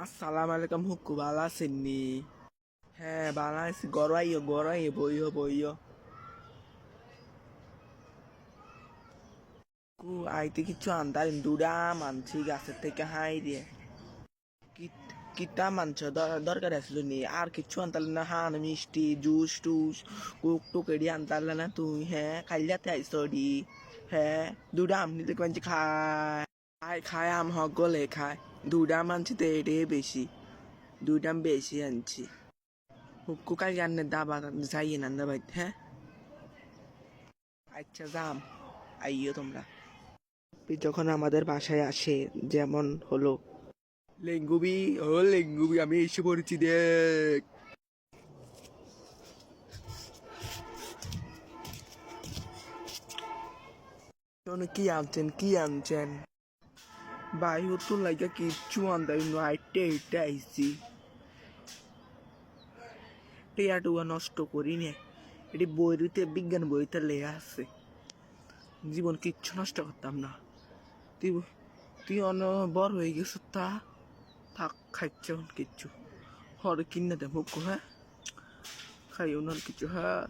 আসসালামু আলাইকুম হুক্কু বালা আছেননি? হ্যাঁ বালা আছি, গড়াইও বইও বইও। আইতে কিছু আনতারেন, দুডা মানছি গাছের থেকে হাই দিয়ে। কিতা মানছ, দরকার আসলো নি আর কিছু আনতালে না? হান মিষ্টি জুস টুস কোক টোক এডি আনতালে না তুই? হ্যাঁ খাইলাতে আইস ডি। হ্যাঁ দুডা আমনি দেখবেন যে খায় খায় খায় আম হক গলে খায়। দুডা মানছি তো এডে বেশি, দুইটা বেশি আনছি। হুক্কু কাল জান্নে দাবা যাইয়ে না ভাই। হ্যাঁ আচ্ছা যাম, আইও তোমরা। যখন আমাদের বাসায় আসে, যেমন হলো লেঙ্গুবি, ও লেঙ্গুবি আমি এসে পড়েছি দেখ। শোনো, কি আনছেন কি আনছেন? ভাই ও তো লাইকা কিচ্ছু আনতাই নো, আইটে আইটে আইসি। টিয়াটুয়া নষ্ট করি নে, এটি বইতে বিজ্ঞান বইতে লেয়া আছে, জীবন কিচ্ছু নষ্ট করতাম না। তুই তুই অন বড় হয়ে গেছ তা থাক, খাইছ কিচ্ছু হর কিনে দে মুখ। হ্যাঁ খাইও না কিছু। হ্যাঁ